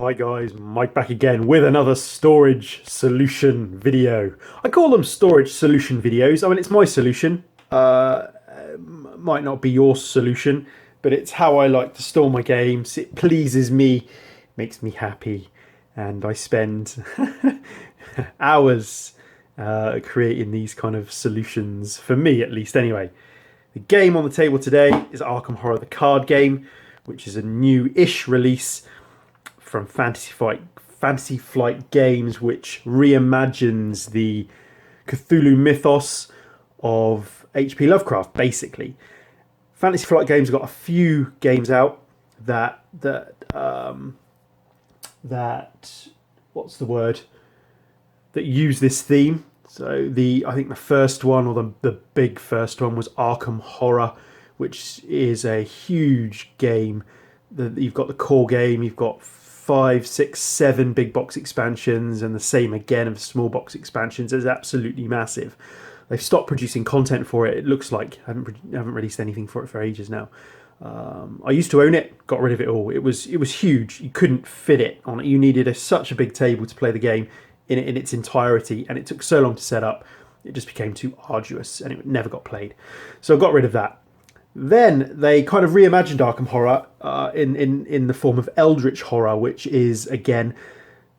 Hi guys, Mike back again with another storage solution video. I call them storage solution videos. I mean, it's my solution. Might not be your solution, but it's how I like to store my games. It pleases me, makes me happy, and I spend hours creating these kind of solutions, for me at least anyway. The game on the table today is Arkham Horror, the card game, which is a new-ish release from Fantasy Flight Games, which reimagines the Cthulhu mythos of H.P. Lovecraft, basically. Fantasy Flight Games have got a few games out that what's the word? That use this theme. So I think the first one, or the big first one, was Arkham Horror, which is a huge game. You've got the core game, you've got 5, 6, 7 big box expansions, and the same again of small box expansions. It's absolutely massive. They've stopped producing content for it. It looks like haven't released anything for it for ages now. I used to own it, got rid of it all. It was huge. You couldn't fit it on it. You needed such a big table to play the game in its entirety, and it took so long to set up. It just became too arduous, and it never got played. So I got rid of that. Then they kind of reimagined Arkham Horror in the form of Eldritch Horror, which is, again,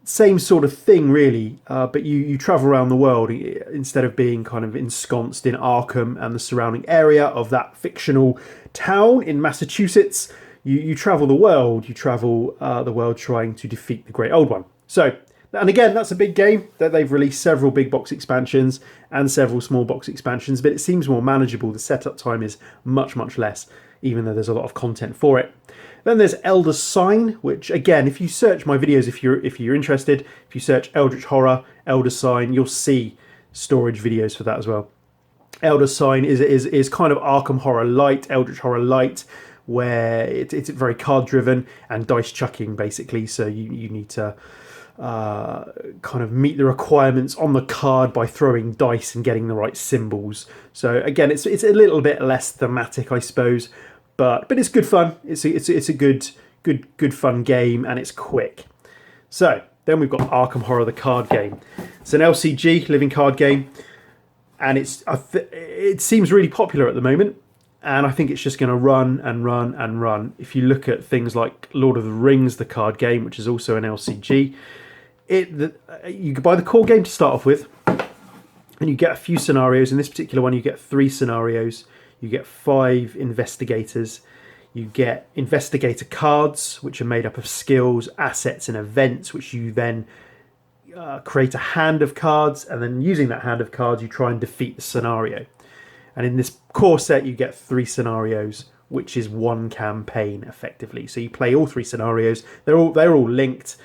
same sort of thing, really. But you travel around the world instead of being kind of ensconced in Arkham and the surrounding area of that fictional town in Massachusetts. You travel the world. You travel the world trying to defeat the Great Old One. So, and again, that's a big game that they've released several big box expansions and several small box expansions, but it seems more manageable. The setup time is much, much less, even though there's a lot of content for it. Then there's Elder Sign, which, again, if you search my videos, if you're interested, if you search Eldritch Horror, Elder Sign, you'll see storage videos for that as well. Elder Sign is kind of Arkham Horror Light, Eldritch Horror Light, where it's very card driven and dice chucking, basically. So you need to kind of meet the requirements on the card by throwing dice and getting the right symbols. So again, it's a little bit less thematic, I suppose, but it's good fun. It's a good fun game, and it's quick. So then we've got Arkham Horror, the card game. It's an LCG, living card game, and it seems really popular at the moment. And I think it's just going to run and run and run. If you look at things like Lord of the Rings, the card game, which is also an LCG, you can buy the core game to start off with, and you get a few scenarios. In this particular one, you get 3 scenarios. You get 5 investigators. You get Investigator Cards, which are made up of skills, assets, and events, which you then create a hand of cards, and then using that hand of cards, you try and defeat the scenario. And in this core set, you get 3 scenarios, which is 1 campaign, effectively. So you play all 3 scenarios. They're all linked.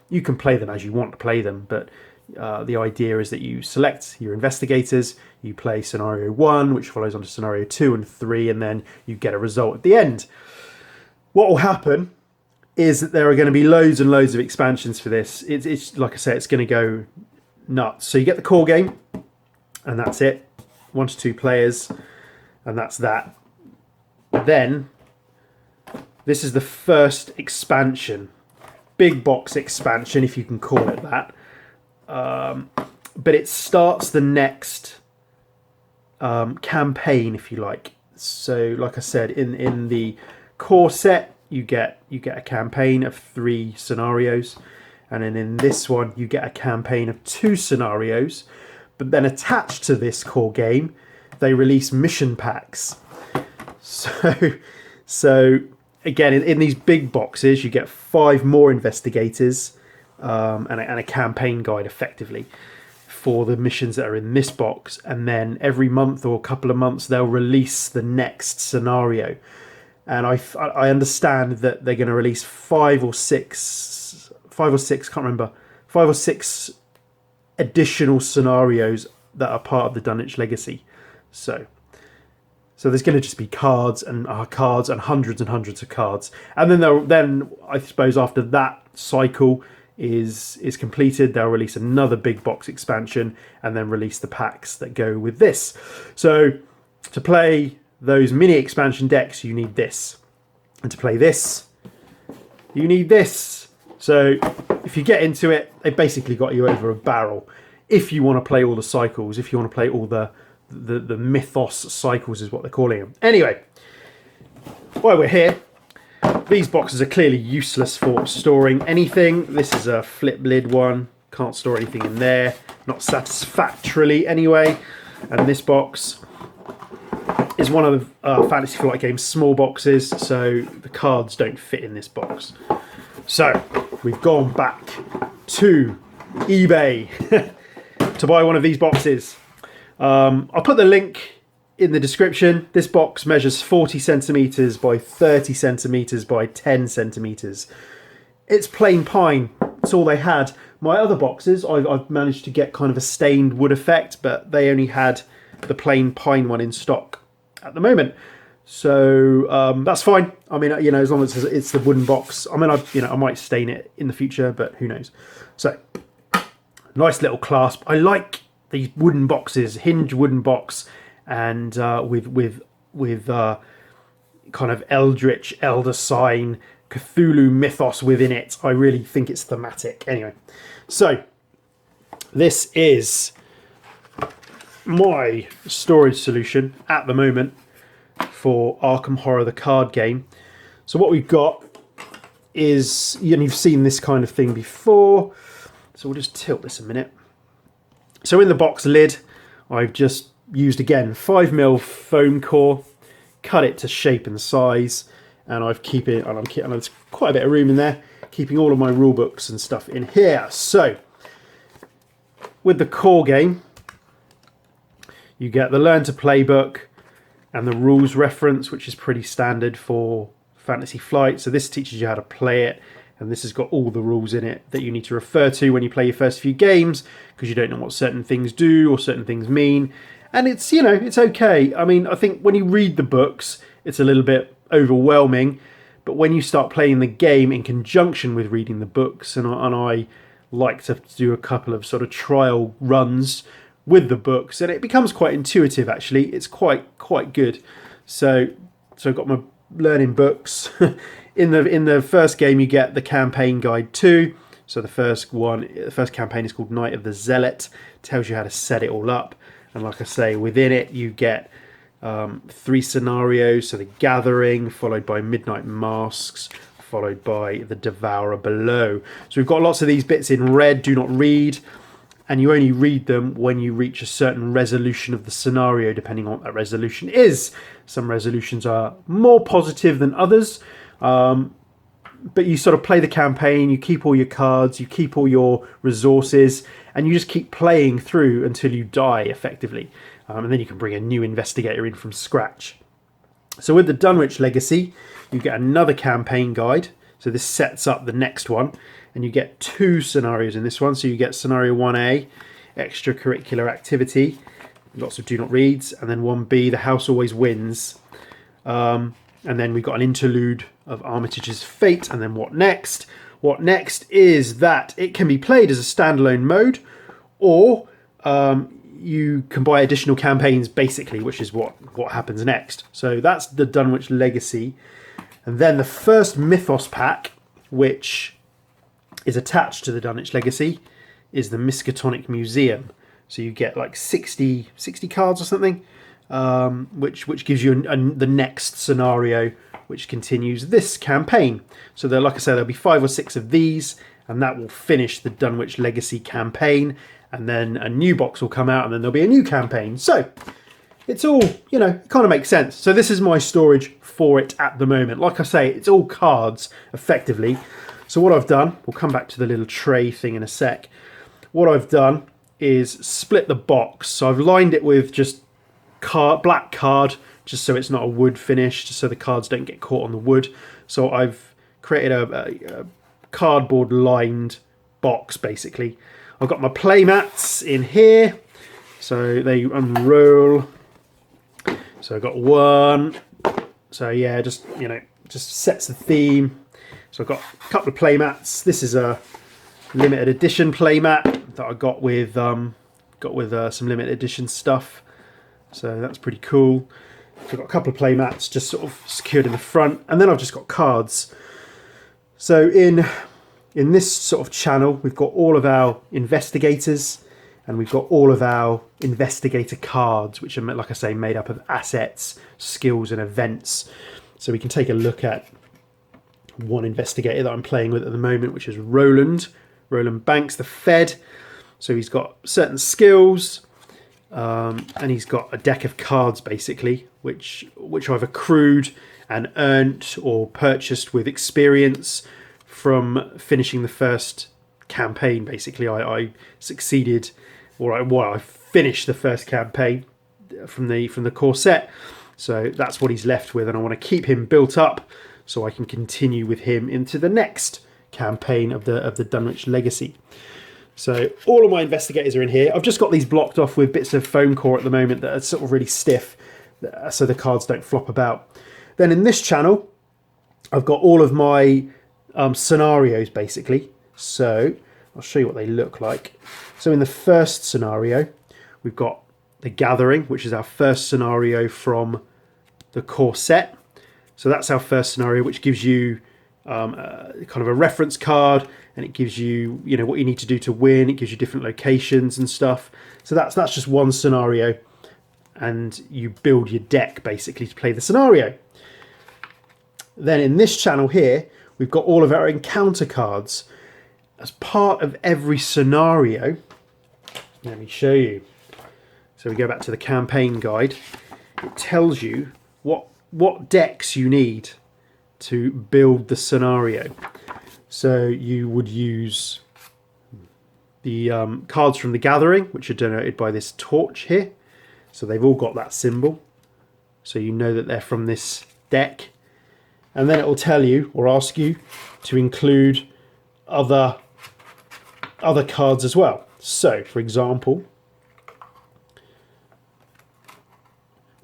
You can play them as you want to play them, but the idea is that you select your investigators, you play scenario 1, which follows on to scenario 2 and 3, and then you get a result at the end. What will happen is that there are going to be loads and loads of expansions for this. It's like I say, it's going to go nuts. So you get the core game, and that's it. 1 to 2 players, and that's that. Then this is the first expansion, big box expansion, if you can call it that. But it starts the next campaign, if you like. So, like I said, in the core set, you get a campaign of 3 scenarios, and then in this one, you get a campaign of 2 scenarios. But then attached to this core game, they release mission packs. So again, in these big boxes, you get 5 more investigators and a campaign guide, effectively, for the missions that are in this box. And then every month or a couple of months, they'll release the next scenario. And I understand that they're going to release 5 or 6, can't remember, 5 or 6 additional scenarios that are part of the Dunwich Legacy. So there's going to just be cards and hundreds and hundreds of cards, and then I suppose after that cycle is completed, they'll release another big box expansion and then release the packs that go with this. So to play those mini expansion decks, you need this, and to play this, you need this. So if you get into it, they basically got you over a barrel. If you want to play all the cycles, if you want to play all the mythos cycles is what they're calling them. Anyway, while we're here, these boxes are clearly useless for storing anything. This is a flip lid one. Can't store anything in there. Not satisfactorily anyway. And this box is one of the Fantasy Flight Games small boxes, so the cards don't fit in this box. So we've gone back to eBay to buy one of these boxes. I'll put the link in the description. This box measures 40 centimeters by 30 centimeters by 10 centimeters. It's plain pine. That's all they had. My other boxes, I've managed to get kind of a stained wood effect, but they only had the plain pine one in stock at the moment. So that's fine. I mean, you know, as long as it's the wooden box. I mean, I might stain it in the future, but who knows. So nice little clasp. I like these wooden boxes, hinge wooden box, and with kind of eldritch elder sign Cthulhu mythos within it. I really think it's thematic. Anyway, so this is my storage solution at the moment for Arkham Horror the card game. So what we've got is, you've seen this kind of thing before, so we'll just tilt this a minute. So in the box lid, I've just used again 5mm foam core, cut it to shape and size, and I'm there's quite a bit of room in there, keeping all of my rule books and stuff in here. So with the core game, you get the Learn to Play book and the rules reference, which is pretty standard for Fantasy Flight. So this teaches you how to play it, and this has got all the rules in it that you need to refer to when you play your first few games, because you don't know what certain things do or certain things mean. And it's, you know, it's okay. I mean, I think when you read the books, it's a little bit overwhelming, but when you start playing the game in conjunction with reading the books, and I like to do a couple of sort of trial runs with the books, and it becomes quite intuitive. Actually, it's quite good. So I've got my learning books. in the first game, you get the campaign guide 2. So the first campaign is called Night of the Zealot. Tells you how to set it all up, and like I say, within it you get 3 scenarios. So the Gathering, followed by Midnight Masks, followed by the Devourer Below. So we've got lots of these bits in red. Do not read. And you only read them when you reach a certain resolution of the scenario, depending on what that resolution is. Some resolutions are more positive than others. But you sort of play the campaign, you keep all your cards, you keep all your resources, and you just keep playing through until you die, effectively. And then you can bring a new investigator in from scratch. So with the Dunwich Legacy, you get another campaign guide. So this sets up the next one. And you get 2 scenarios in this one. So you get scenario 1A, extracurricular activity, lots of do not reads, and then 1B, the house always wins. And then we've got an interlude of Armitage's Fate, and then what next? What next is that it can be played as a standalone mode, or you can buy additional campaigns, basically, which is what happens next. So that's the Dunwich Legacy. And then the first Mythos pack, which is attached to the Dunwich Legacy, is the Miskatonic Museum. So you get like 60 cards or something, which gives you the next scenario, which continues this campaign. So there, like I said, there'll be 5 or 6 of these, and that will finish the Dunwich Legacy campaign. And then a new box will come out, and then there'll be a new campaign. So it's all, you know, it kind of makes sense. So this is my storage for it at the moment. Like I say, it's all cards, effectively. So what I've done, we'll come back to the little tray thing in a sec. What I've done is split the box. So I've lined it with just black card, just so it's not a wood finish, just so the cards don't get caught on the wood. So I've created a cardboard lined box, basically. I've got my play mats in here, so they unroll. So I've got one. So yeah, just sets the theme. So I've got a couple of play mats. This is a limited edition play mat that I got with some limited edition stuff. So that's pretty cool. So I've got a couple of play mats just sort of secured in the front, and then I've just got cards. So in in this sort of channel, we've got all of our investigators, and we've got all of our investigator cards, which are, like I say, made up of assets, skills, and events. So we can take a look at one investigator that I'm playing with at the moment, which is Roland Banks, the Fed. So he's got certain skills, and he's got a deck of cards, basically, which I've accrued and earned or purchased with experience from finishing the first campaign. Basically, I succeeded, or I finished the first campaign from the core set. So that's what he's left with, and I want to keep him built up so I can continue with him into the next campaign of the Dunwich Legacy. So all of my investigators are in here. I've just got these blocked off with bits of foam core at the moment that are sort of really stiff, so the cards don't flop about. Then in this channel, I've got all of my scenarios, basically. So I'll show you what they look like. So in the first scenario, we've got the Gathering, which is our first scenario from the core set. So that's our first scenario, which gives you kind of a reference card, and it gives you, what you need to do to win. It gives you different locations and stuff. So that's just one scenario, and you build your deck basically to play the scenario. Then in this channel here, we've got all of our encounter cards. As part of every scenario, let me show you. So we go back to the campaign guide. It tells you what decks you need to build the scenario. So you would use the cards from the Gathering, which are denoted by this torch here. So they've all got that symbol, so you know that they're from this deck. And then it will tell you, or ask you, to include other cards as well. So, for example,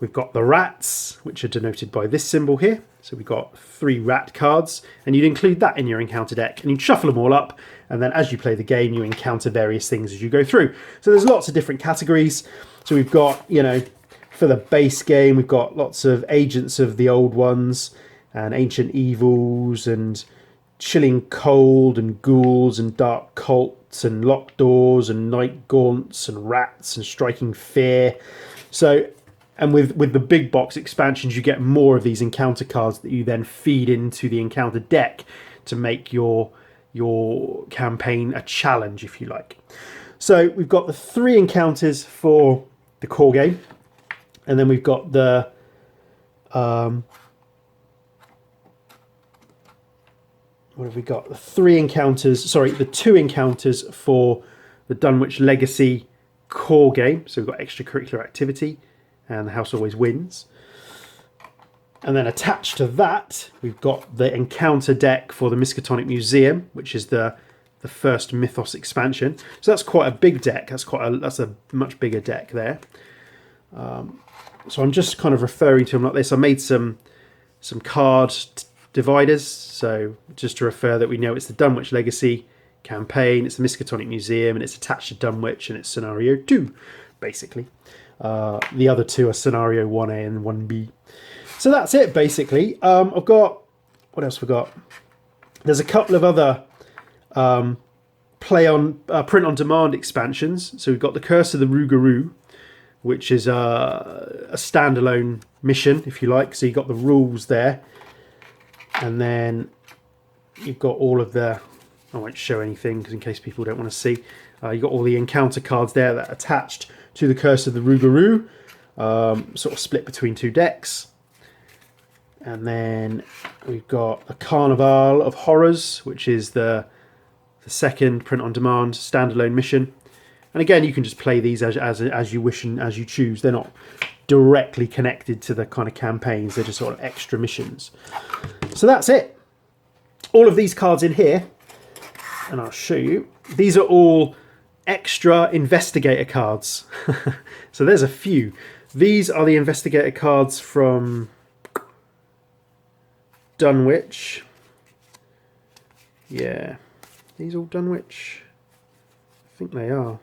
we've got the rats, which are denoted by this symbol here. So we've got 3 rat cards, and you'd include that in your encounter deck, and you'd shuffle them all up, and then as you play the game, you encounter various things as you go through. So there's lots of different categories. So we've got, for the base game, we've got lots of agents of the old ones, and ancient evils, and chilling cold, and ghouls, and dark cults, and locked doors, and night gaunts, and rats, and striking fear. So, and with the big box expansions, you get more of these encounter cards that you then feed into the encounter deck to make your campaign a challenge, if you like. So we've got the 3 encounters for the core game, and then we've got the what have we got? The 2 encounters for the Dunwich Legacy core game. So we've got extracurricular activity and the house always wins. And then attached to that, we've got the encounter deck for the Miskatonic Museum, which is the first Mythos expansion. So that's quite a big deck. That's a much bigger deck there. So I'm just kind of referring to them like this. I made some card dividers, so just to refer that we know it's the Dunwich Legacy campaign, it's the Miskatonic Museum, and it's attached to Dunwich, and it's scenario 2, basically. The other 2 are scenario 1A and 1B. So that's it, basically. I've got, what else we got? There's a couple of other print on demand expansions. So we've got the Curse of the Rougarou, which is a standalone mission, if you like. So you've got the rules there. And then you've got all of the, I won't show anything because in case people don't want to see, you've got all the encounter cards there that are attached to the Curse of the Rougarou, sort of split between 2 decks. And then we've got the Carnival of Horrors, which is the second print-on-demand standalone mission. And again, you can just play these as you wish and as you choose. They're not directly connected to the kind of campaigns. They're just sort of extra missions. So that's it. All of these cards in here, and I'll show you. These are all extra investigator cards. So there's a few. These are the investigator cards from Dunwich. Yeah. These all Dunwich? I think they are.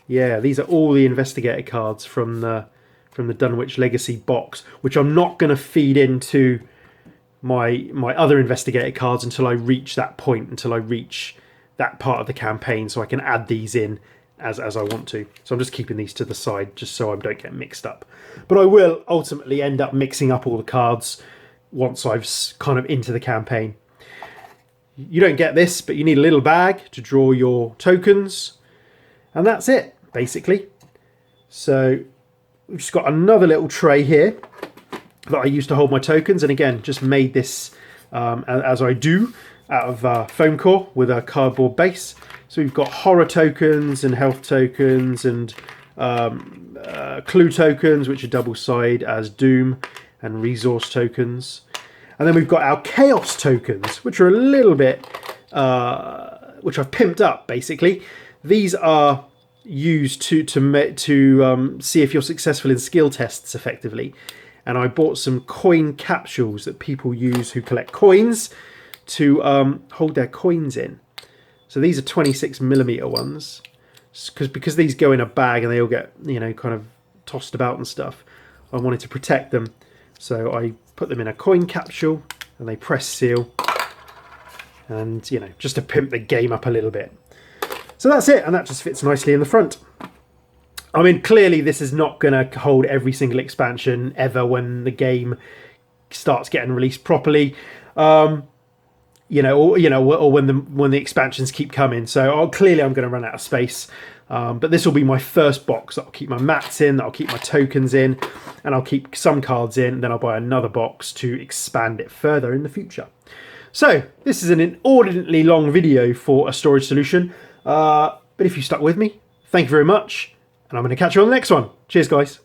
Yeah, these are all the investigator cards from the from the Dunwich Legacy box, which I'm not going to feed into my other Investigator cards until I reach that point, until I reach that part of the campaign, so I can add these in as I want to. So I'm just keeping these to the side just so I don't get mixed up. But I will ultimately end up mixing up all the cards once I've kind of into the campaign. You don't get this, but you need a little bag to draw your tokens, and that's it basically. So we've just got another little tray here that I used to hold my tokens, and again just made this as I do out of foam core with a cardboard base. So we've got horror tokens and health tokens and clue tokens, which are double side as doom, and resource tokens. And then we've got our chaos tokens, which are a little bit which I've pimped up basically. These are used to see if you're successful in skill tests effectively. And I bought some coin capsules that people use who collect coins to hold their coins in. So these are 26mm ones, because these go in a bag and they all get, you know, kind of tossed about and stuff. I wanted to protect them, so I put them in a coin capsule and they press seal, and you know, just to pimp the game up a little bit. So that's it, and that just fits nicely in the front. I mean, clearly this is not going to hold every single expansion ever when the game starts getting released properly. Or when the expansions keep coming. So clearly I'm going to run out of space. But this will be my first box that I'll keep my mats in, that I'll keep my tokens in, and I'll keep some cards in, and then I'll buy another box to expand it further in the future. So this is an inordinately long video for a storage solution. But if you stuck with me, thank you very much, and I'm going to catch you on the next one. Cheers, guys.